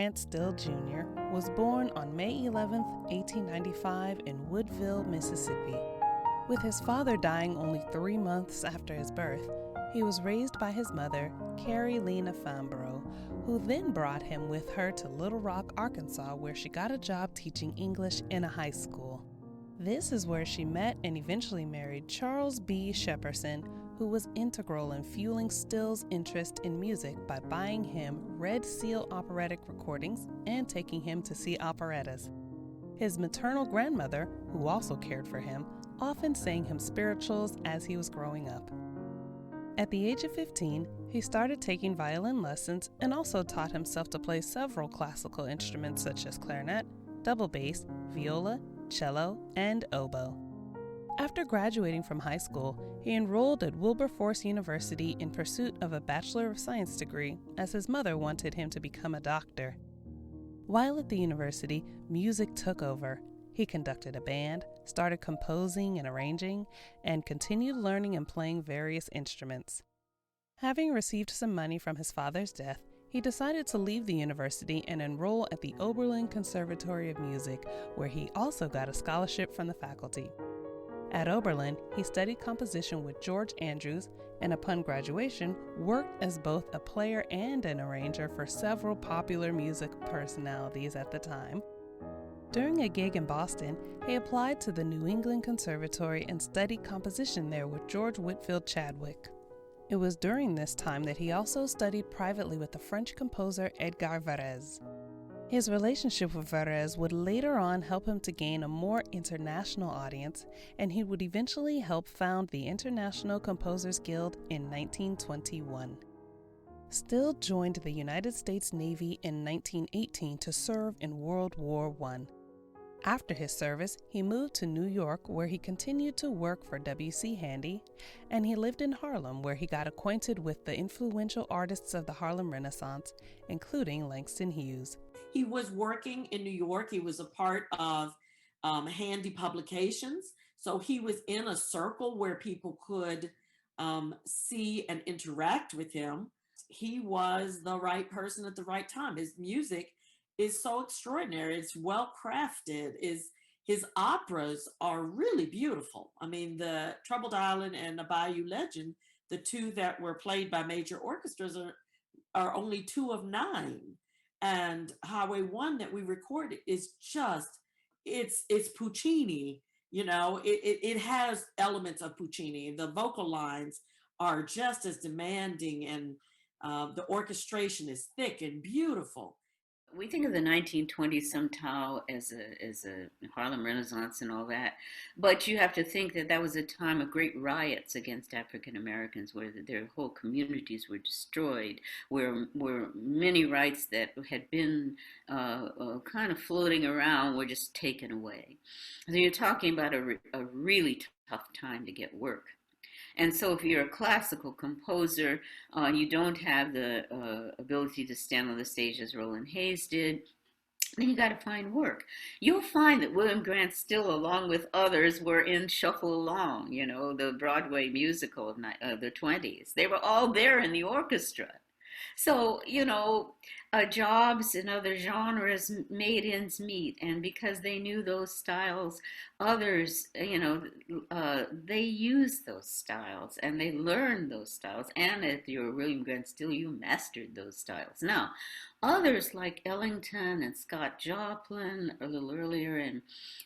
Grant Still Jr. was born on May 11, 1895 in Woodville, Mississippi. With his father dying only 3 months after his birth, he was raised by his mother, Carrie Lena Fambro, who then brought him with her to Little Rock, Arkansas, where she got a job teaching English in a high school. This is where she met and eventually married Charles B. Shepperson, who was integral in fueling Still's interest in music by buying him Red Seal operatic recordings and taking him to see operettas. His maternal grandmother, who also cared for him, often sang him spirituals as he was growing up. At the age of 15, he started taking violin lessons and also taught himself to play several classical instruments such as clarinet, double bass, viola, cello, and oboe. After graduating from high school, he enrolled at Wilberforce University in pursuit of a Bachelor of Science degree, as his mother wanted him to become a doctor. While at the university, music took over. He conducted a band, started composing and arranging, and continued learning and playing various instruments. Having received some money from his father's death, he decided to leave the university and enroll at the Oberlin Conservatory of Music, where he also got a scholarship from the faculty. At Oberlin, he studied composition with George Andrews, and upon graduation, worked as both a player and an arranger for several popular music personalities at the time. During a gig in Boston, he applied to the New England Conservatory and studied composition there with George Whitfield Chadwick. It was during this time that he also studied privately with the French composer Edgar Varèse. His relationship with Varèse would later on help him to gain a more international audience, and he would eventually help found the International Composers Guild in 1921. Still joined the United States Navy in 1918 to serve in World War I. After his service, he moved to New York, where he continued to work for W.C. Handy, and he lived in Harlem, where he got acquainted with the influential artists of the Harlem Renaissance, including Langston Hughes. He was working in New York. He was a part of Handy Publications. So he was in a circle where people could see and interact with him. He was the right person at the right time. His music is so extraordinary. It's well crafted. His operas are really beautiful. I mean, the Troubled Island and the Bayou Legend, the two that were played by major orchestras, are only 2 of 9. And Highway 1 that we recorded is just, it's Puccini, you know, it has elements of Puccini. The vocal lines are just as demanding, and the orchestration is thick and beautiful. We think of the 1920s somehow as a Harlem Renaissance and all that, but you have to think that that was a time of great riots against African Americans, where their whole communities were destroyed, where many rights that had been kind of floating around were just taken away. So you're talking about a really tough time to get work. And so if you're a classical composer, you don't have the ability to stand on the stage as Roland Hayes did, then you got to find work. You'll find that William Grant Still, along with others, were in Shuffle Along, you know, the Broadway musical of the 20s. They were all there in the orchestra. So, you know, jobs in other genres made ends meet. And because they knew those styles, others, you know, they used those styles and they learned those styles. And if you were William Grant Still, you mastered those styles. Now, others like Ellington and Scott Joplin, a little earlier and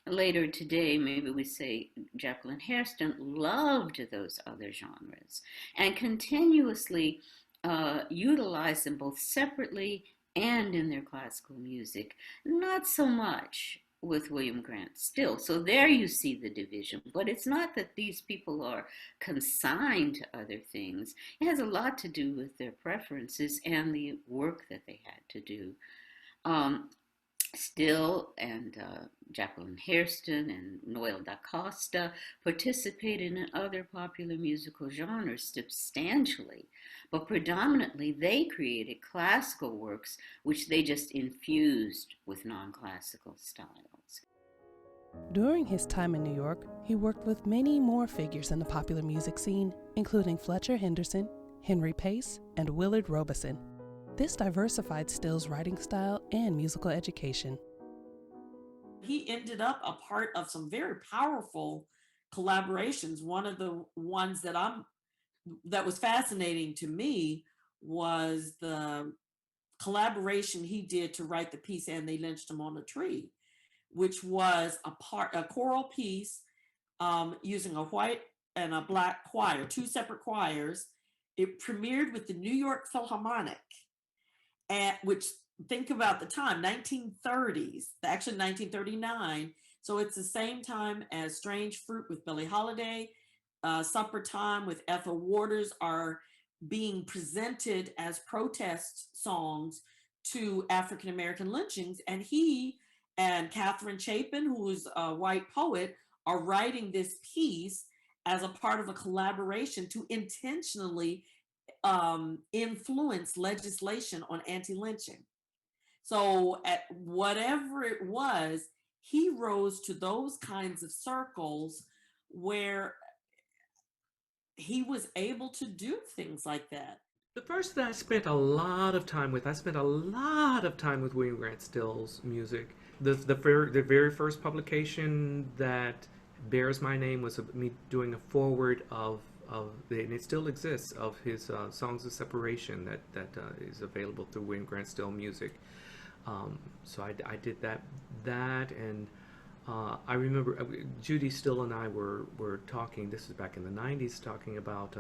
later today, maybe we say Jacqueline Hairston, loved those other genres and continuously utilize them both separately and in their classical music. Not so much with William Grant Still. So there you see the division. But it's not that these people are consigned to other things. It has a lot to do with their preferences and the work that they had to do. Still and Jacqueline Hairston and Noel da Costa participated in other popular musical genres substantially, but predominantly they created classical works which they just infused with non-classical styles. During his time in New York, he worked with many more figures in the popular music scene, including Fletcher Henderson, Henry Pace, and Willard Robeson. This diversified Stills' writing style and musical education. He ended up a part of some very powerful collaborations. One of the ones that was fascinating to me was the collaboration he did to write the piece "And They Lynched Him on a Tree," which was a choral piece using a white and a black choir, two separate choirs. It premiered with the New York Philharmonic, which, think about the time, 1930s, actually 1939. So it's the same time as Strange Fruit with Billie Holiday, Supper Time with Ethel Waters are being presented as protest songs to African American lynchings. And he and Catherine Chapin, who is a white poet, are writing this piece as a part of a collaboration to intentionally influence legislation on anti-lynching. So at whatever it was, he rose to those kinds of circles where he was able to do things like that. The person I spent a lot of time with, William Grant Still's music. The very first publication that bears my name was me doing a forward and it still exists, of his Songs of Separation that is available through William Grant Still Music. So I did that, and I remember Judy Still and I were talking. This is back in the '90s, talking about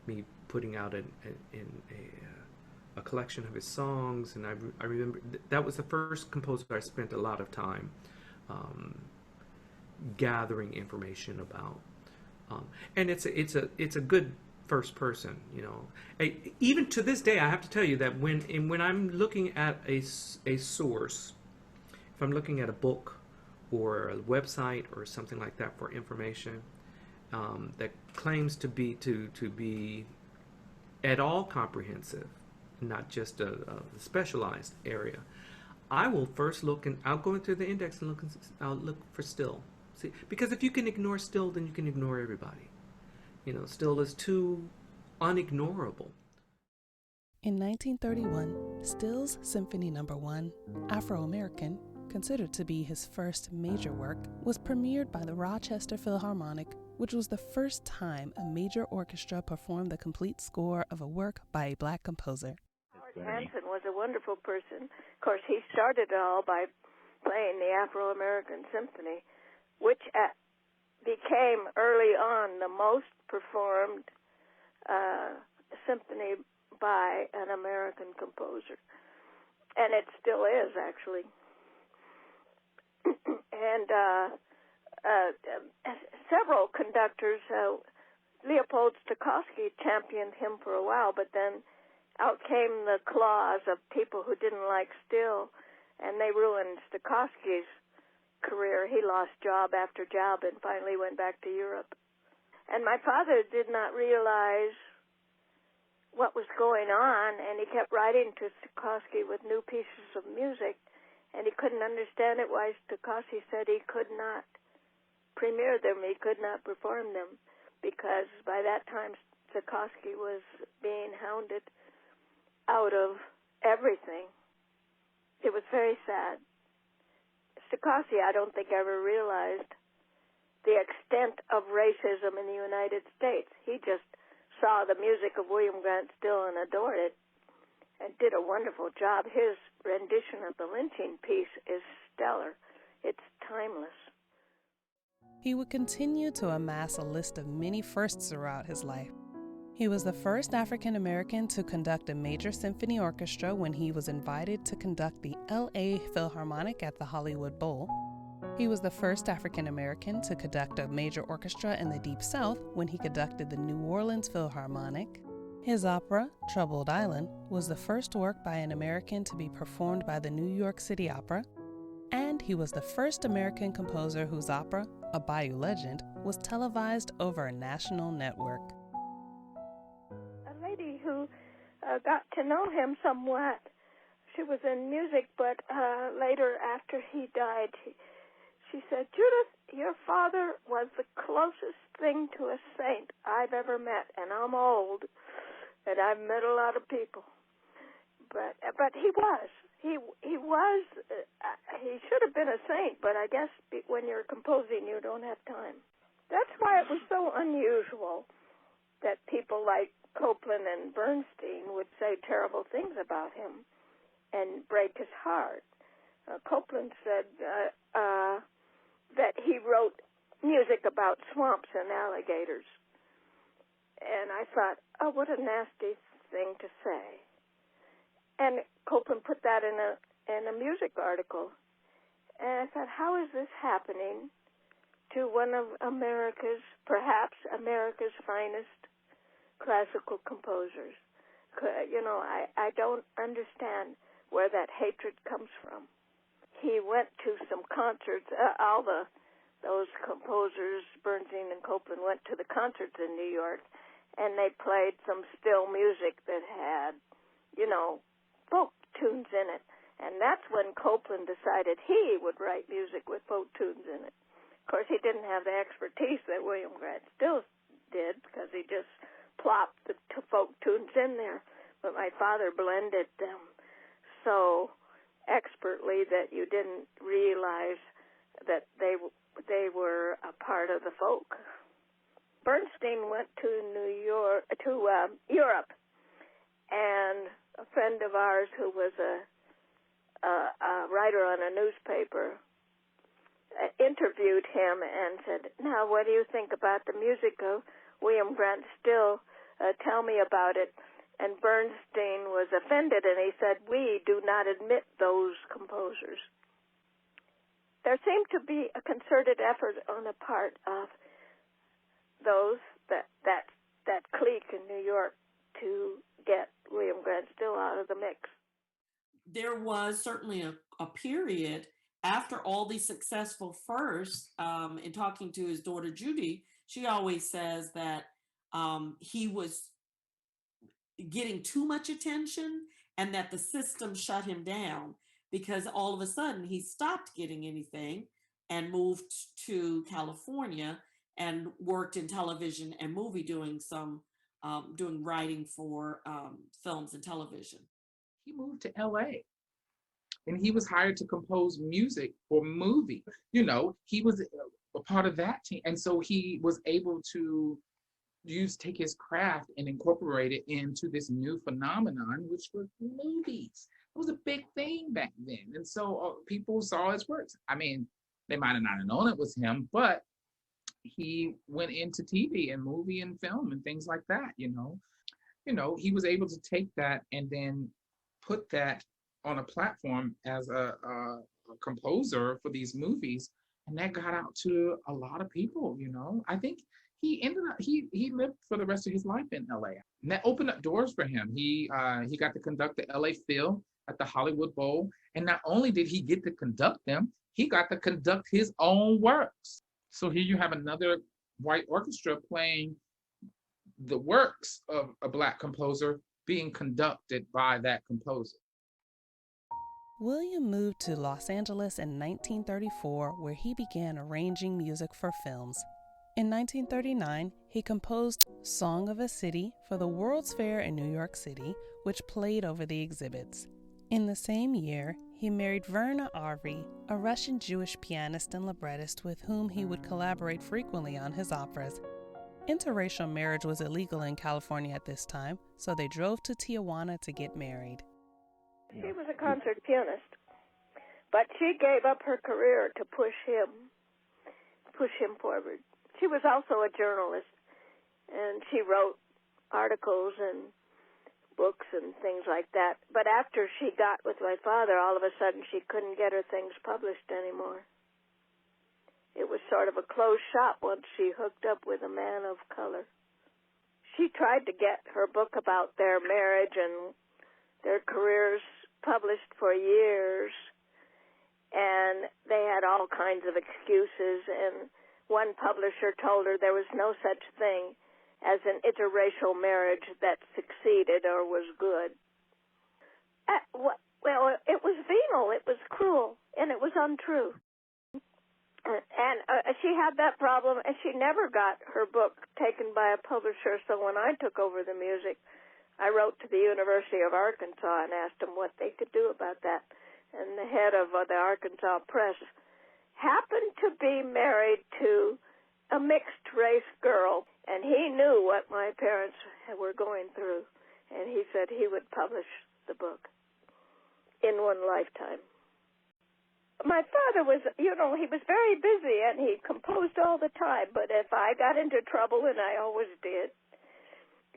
me putting out a collection of his songs, and I remember that was the first composer I spent a lot of time gathering information about, and it's a good first person, even to this day. I have to tell you that when I'm looking at a source, if I'm looking at a book or a website or something like that for information that claims to be at all comprehensive, not just a specialized area, I will first look, and I'll go into the index and I'll look for Still. See, because if you can ignore Still, then you can ignore everybody. Still is too unignorable. In 1931, Still's Symphony No. 1, Afro-American, considered to be his first major work, was premiered by the Rochester Philharmonic, which was the first time a major orchestra performed the complete score of a work by a black composer. Howard Hanson was a wonderful person. Of course, he started it all by playing the Afro-American Symphony, which became early on the most performed symphony by an American composer. And it still is, actually. And several conductors, Leopold Stokowski championed him for a while, but then out came the claws of people who didn't like Still, and they ruined Stokowski's career. He lost job after job and finally went back to Europe. And my father did not realize what was going on, and he kept writing to Stokowski with new pieces of music, and he couldn't understand it why Stokowski said he could not premiere them, he could not perform them, because by that time Stokowski was being hounded out of everything. It was very sad. Stokowski, I don't think, ever realized the extent of racism in the United States. He just saw the music of William Grant Still and adored it and did a wonderful job. His rendition of the lynching piece is stellar. It's timeless. He would continue to amass a list of many firsts throughout his life. He was the first African American to conduct a major symphony orchestra when he was invited to conduct the L.A. Philharmonic at the Hollywood Bowl. He was the first African American to conduct a major orchestra in the Deep South when he conducted the New Orleans Philharmonic. His opera, Troubled Island, was the first work by an American to be performed by the New York City Opera. And he was the first American composer whose opera, A Bayou Legend, was televised over a national network. Who got to know him somewhat. She was in music, but later after he died, she said, "Judith, your father was the closest thing to a saint I've ever met, and I'm old, and I've met a lot of people. but he was. He should have been a saint, but I guess when you're composing, you don't have time. That's why it was so unusual that people like Copland and Bernstein would say terrible things about him and break his heart. Copland said that he wrote music about swamps and alligators. And I thought, oh, what a nasty thing to say. And Copland put that in a music article. And I thought, how is this happening to one of perhaps America's finest classical composers? I don't understand where that hatred comes from. He went to some concerts. Those composers, Bernstein and Copland, went to the concerts in New York, and they played some still music that had, folk tunes in it. And that's when Copland decided he would write music with folk tunes in it. Of course, he didn't have the expertise that William Grant Still did, because he just plopped the folk tunes in there. But my father blended them so expertly that you didn't realize that they were a part of the folk. Bernstein went to Europe, and a friend of ours who was a writer on a newspaper interviewed him and said, "Now, what do you think about the music of William Grant Still? Tell me about it." And Bernstein was offended, and he said, "We do not admit those composers." There seemed to be a concerted effort on the part of those that clique in New York to get William Grant Still out of the mix. There was certainly a period after all these successful firsts. In talking to his daughter Judy, she always says that he was getting too much attention and that the system shut him down, because all of a sudden he stopped getting anything and moved to California and worked in television and movie, doing writing for films and television. He moved to LA and he was hired to compose music for movie. He was a part of that team. And so he was able to take his craft and incorporate it into this new phenomenon, which was movies. It was a big thing back then. And so people saw his works. I mean, they might have not known it was him, but he went into TV and movie and film and things like that, He was able to take that and then put that on a platform as a composer for these movies. And that got out to a lot of people, I think he lived for the rest of his life in LA. And that opened up doors for him. He got to conduct the LA Phil at the Hollywood Bowl. And not only did he get to conduct them, he got to conduct his own works. So here you have another white orchestra playing the works of a Black composer being conducted by that composer. William moved to Los Angeles in 1934, where he began arranging music for films. In 1939, he composed Song of a City for the World's Fair in New York City, which played over the exhibits. In the same year, he married Verna Arvey, a Russian Jewish pianist and librettist with whom he would collaborate frequently on his operas. Interracial marriage was illegal in California at this time, so they drove to Tijuana to get married. She was a concert pianist, but she gave up her career to push him forward. She was also a journalist, and she wrote articles and books and things like that. But after she got with my father, all of a sudden she couldn't get her things published anymore. It was sort of a closed shop once she hooked up with a man of color. She tried to get her book about their marriage and their careers published for years, and they had all kinds of excuses, and one publisher told her there was no such thing as an interracial marriage that succeeded or was good. Well, it was venal, it was cruel, and it was untrue. And she had that problem, and she never got her book taken by a publisher, so when I took over the music, I wrote to the University of Arkansas and asked them what they could do about that. And the head of the Arkansas Press happened to be married to a mixed-race girl, and he knew what my parents were going through, and he said he would publish the book in one lifetime. My father was, he was very busy, and he composed all the time, but if I got into trouble, and I always did,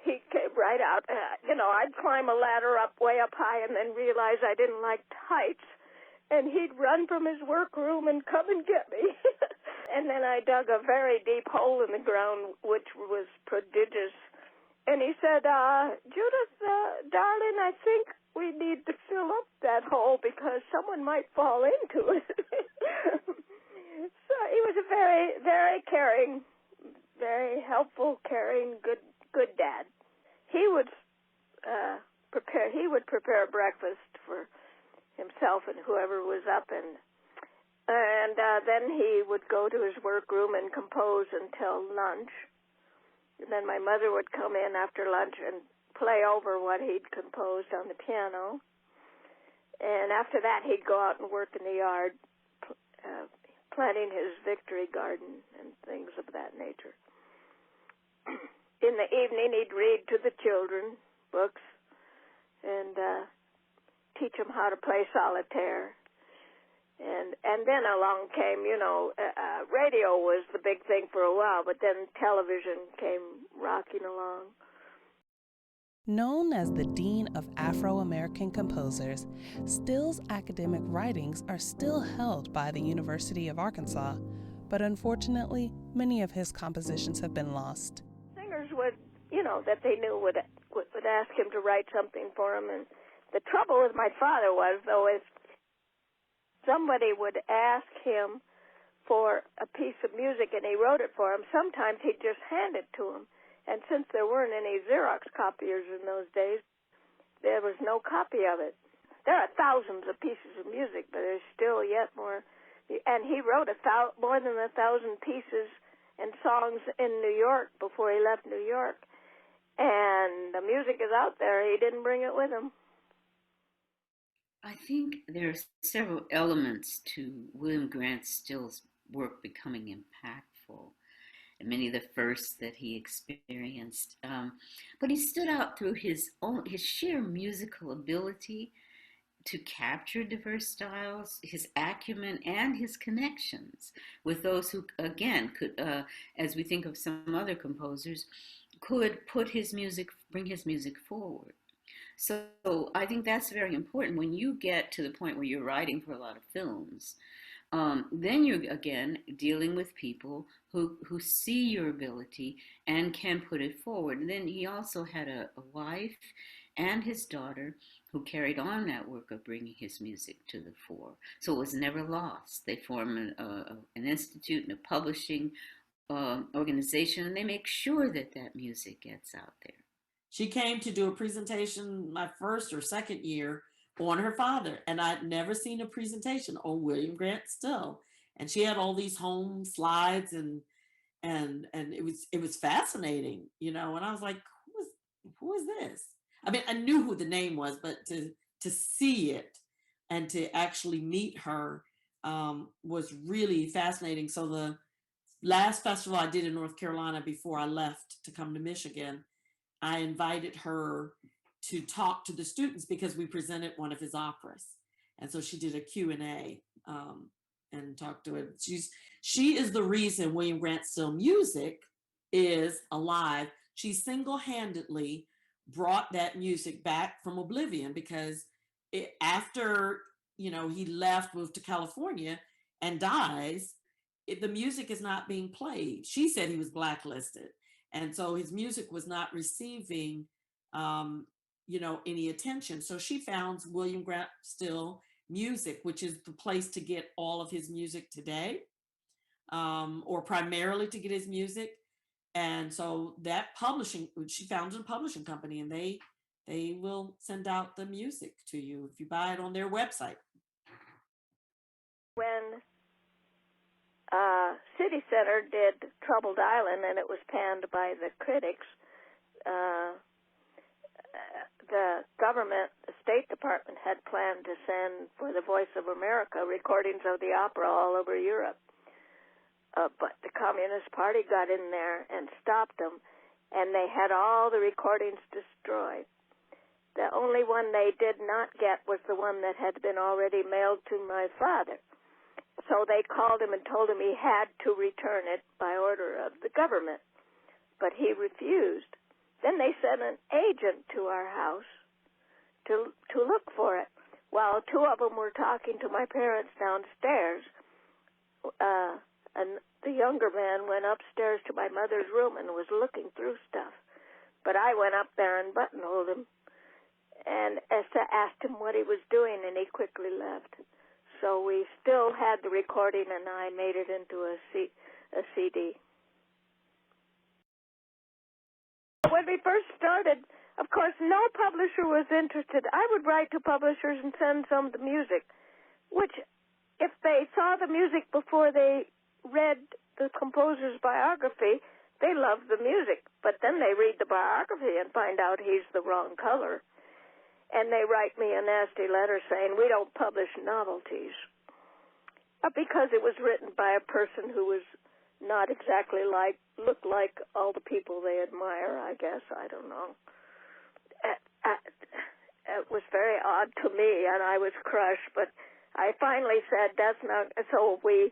he came right out. I'd climb a ladder way up high and then realize I didn't like heights, and he'd run from his workroom and come and get me. And then I dug a very deep hole in the ground, which was prodigious. And he said, Judith, darling, I think we need to fill up that hole because someone might fall into it. So he was a very, very caring, very helpful, caring, good dad. He would prepare breakfast for himself and whoever was up, and then he would go to his workroom and compose until lunch. And then my mother would come in after lunch and play over what he'd composed on the piano. And after that, he'd go out and work in the yard, planting his victory garden and things of that nature. In the evening, he'd read to the children books and teach them how to play solitaire. And then along came, radio was the big thing for a while, but then television came rocking along. Known as the Dean of Afro-American Composers, Still's academic writings are still held by the University of Arkansas, but unfortunately, many of his compositions have been lost. Singers would, that they knew would ask him to write something for him, and the trouble with my father was, though, if somebody would ask him for a piece of music and he wrote it for him, sometimes he'd just hand it to him. And since there weren't any Xerox copiers in those days, there was no copy of it. There are thousands of pieces of music, but there's still yet more. And he wrote more than 1,000 pieces and songs in New York before he left New York. And the music is out there. He didn't bring it with him. I think there are several elements to William Grant Still's work becoming impactful, and many of the first that he experienced. But he stood out through his sheer musical ability to capture diverse styles, his acumen, and his connections with those who, again, could, as we think of some other composers, could bring his music forward. So I think that's very important. When you get to the point where you're writing for a lot of films, then you're, again, dealing with people who see your ability and can put it forward. And then he also had a wife and his daughter who carried on that work of bringing his music to the fore. So it was never lost. They form an institute and a publishing organization, and they make sure that music gets out there. She came to do a presentation my first or second year on her father, and I'd never seen a presentation on William Grant Still. And she had all these home slides, and it was fascinating, and I was like, who is this? I mean, I knew who the name was, but to see it and to actually meet her was really fascinating. So the last festival I did in North Carolina before I left to come to Michigan, I invited her to talk to the students because we presented one of his operas. And so she did a Q&A and talked to it. She is the reason William Grant Still music is alive. She single-handedly brought that music back from oblivion, because after, he left, moved to California and dies, the music is not being played. She said he was blacklisted. And so his music was not receiving, any attention. So she founds William Grant Still Music, which is the place to get all of his music today, or primarily to get his music. And so she founded a publishing company, and they will send out the music to you if you buy it on their website. When City Center did Troubled Island, and it was panned by the critics, the government, the State Department, had planned to send for the Voice of America recordings of the opera all over Europe. But the Communist Party got in there and stopped them, and they had all the recordings destroyed. The only one they did not get was the one that had been already mailed to my father. So they called him and told him he had to return it by order of the government. But he refused. Then they sent an agent to our house to look for it. While two of them were talking to my parents downstairs, and the younger man went upstairs to my mother's room and was looking through stuff. But I went up there and buttonholed him and asked him what he was doing, and he quickly left. So we still had the recording, and I made it into a CD. When we first started, of course, no publisher was interested. I would write to publishers and send some of the music, which, if they saw the music before they read the composer's biography, they loved the music. But then they read the biography and find out he's the wrong color. And they write me a nasty letter saying, we don't publish novelties. Because it was written by a person who was not exactly looked like all the people they admire, I guess. I don't know. It was very odd to me, and I was crushed. But I finally said, that's not... So we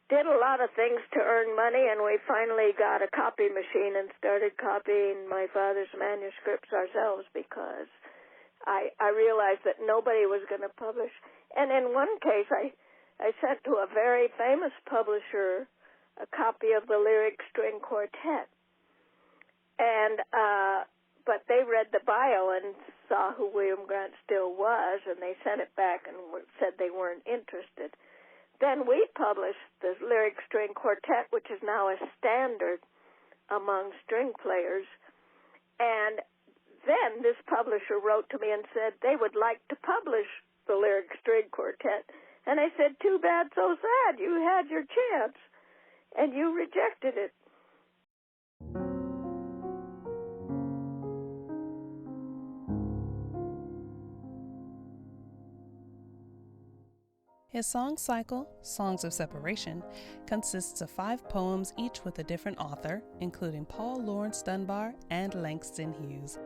did a lot of things to earn money, and we finally got a copy machine and started copying my father's manuscripts ourselves because I realized that nobody was going to publish. And in one case, I sent to a very famous publisher a copy of the lyric string quartet. And but they read the bio and saw who William Grant Still was, and they sent it back and said they weren't interested. Then we published the lyric string quartet, which is now a standard among string players. And then this publisher wrote to me and said they would like to publish the lyric string quartet. And I said, too bad, so sad. You had your chance, and you rejected it. His song cycle, Songs of Separation, consists of 5 poems, each with a different author, including Paul Laurence Dunbar and Langston Hughes.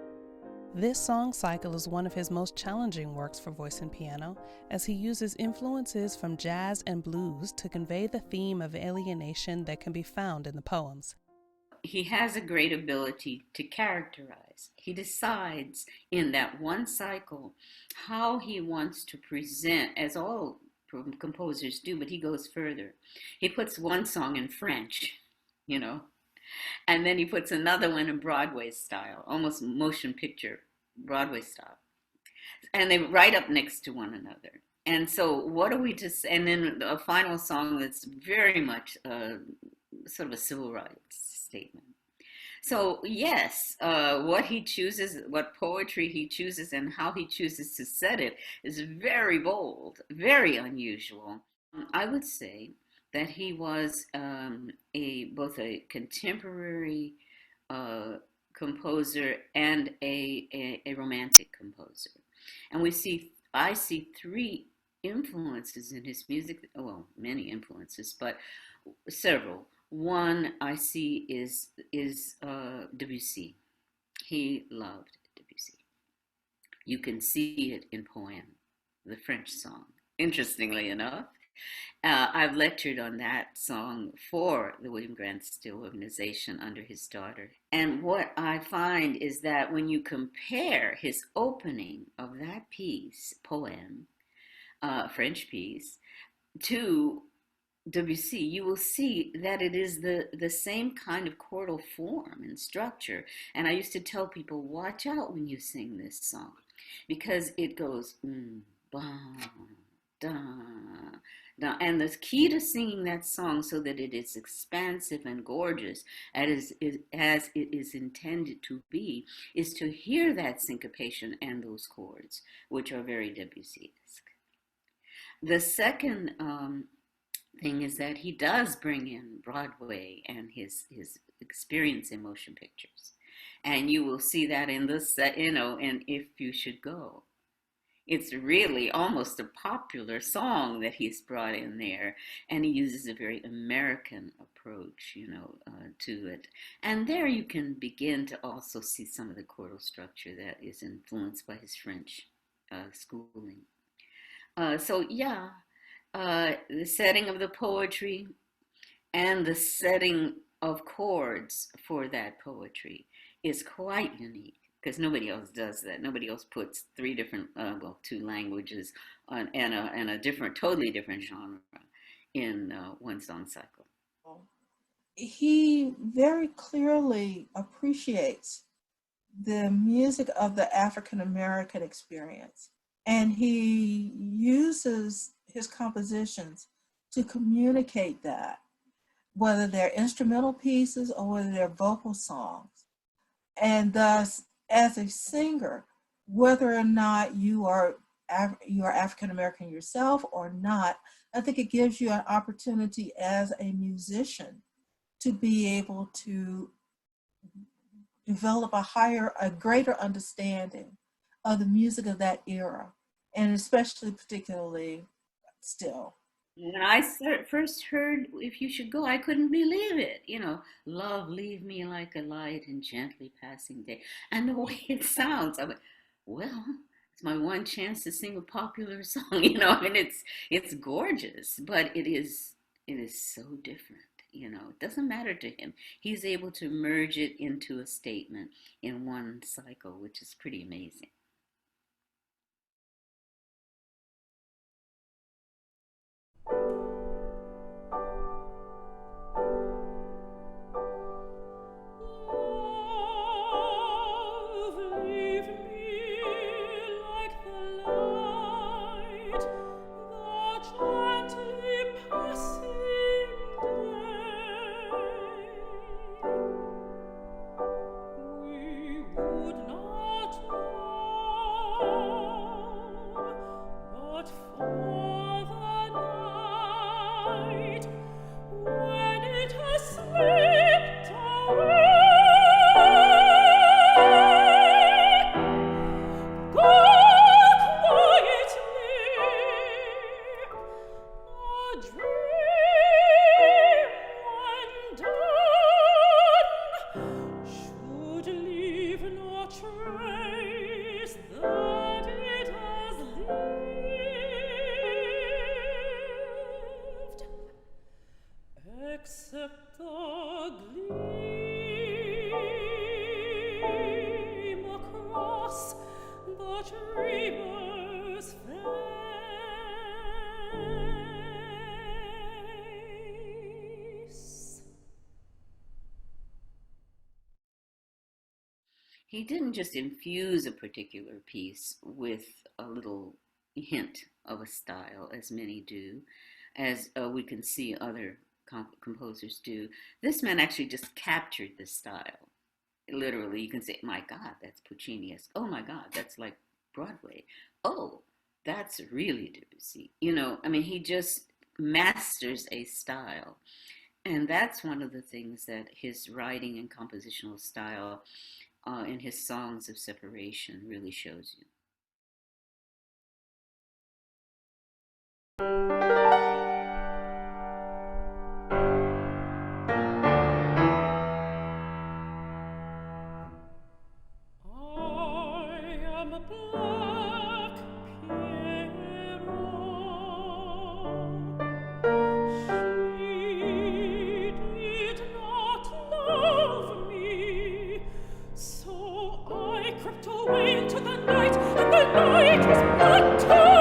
This song cycle is one of his most challenging works for voice and piano, as he uses influences from jazz and blues to convey the theme of alienation that can be found in the poems. He has a great ability to characterize. He decides in that one cycle how he wants to present, as all composers do, but he goes further. He puts one song in French, and then he puts another one in Broadway style, almost motion picture Broadway style. And they right up next to one another. And so what are we to say? And then a final song that's very much sort of a civil rights statement. So yes, what he chooses, what poetry he chooses and how he chooses to set it is very bold, very unusual. I would say that he was both a contemporary composer and a romantic composer. And I see 3 influences in his music, well, many influences, but several. One I see is Debussy. He loved Debussy. You can see it in Poème, the French song. Interestingly enough, I've lectured on that song for the William Grant Still Organization under his daughter. And what I find is that when you compare his opening of that piece, Poème, French piece, to Debussy, you will see that it is the same kind of chordal form and structure. And I used to tell people, watch out when you sing this song, because it goes ba, da, da. And the key to singing that song so that it is expansive and gorgeous as it is intended to be is to hear that syncopation and those chords, which are very Debussy-esque. The second thing is that he does bring in Broadway and his experience in motion pictures. And you will see that in this, and If You Should Go. It's really almost a popular song that he's brought in there, and he uses a very American approach, to it. And there you can begin to also see some of the chordal structure that is influenced by his French schooling. So yeah, the setting of the poetry and the setting of chords for that poetry is quite unique, because nobody else does that. Nobody else puts two languages and a totally different genre in one song cycle. He very clearly appreciates the music of the African American experience, and he uses his compositions to communicate that, whether they're instrumental pieces or whether they're vocal songs. And thus, as a singer, whether or not you are African American yourself or not, I think it gives you an opportunity as a musician to be able to develop a greater understanding of the music of that era, and especially particularly still. When I first heard If You Should Go, I couldn't believe it. Love, leave me like a light in gently passing day. And the way it sounds, I went, well, it's my one chance to sing a popular song. It's gorgeous, but it is so different. It doesn't matter to him. He's able to merge it into a statement in one cycle, which is pretty amazing. He didn't just infuse a particular piece with a little hint of a style, as many do, as we can see other composers do. This man actually just captured the style. Literally, you can say, my God, that's Puccini-esque. Oh my God, that's like Broadway. Oh, that's really Debussy. He just masters a style. And that's one of the things that his writing and compositional style in his songs of separation really shows you. Away into the night, and the night was blood.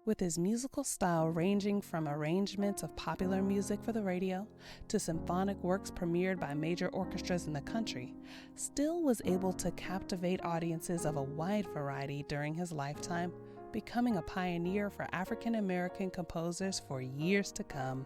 With his musical style ranging from arrangements of popular music for the radio to symphonic works premiered by major orchestras in the country, Still was able to captivate audiences of a wide variety during his lifetime, becoming a pioneer for African American composers for years to come.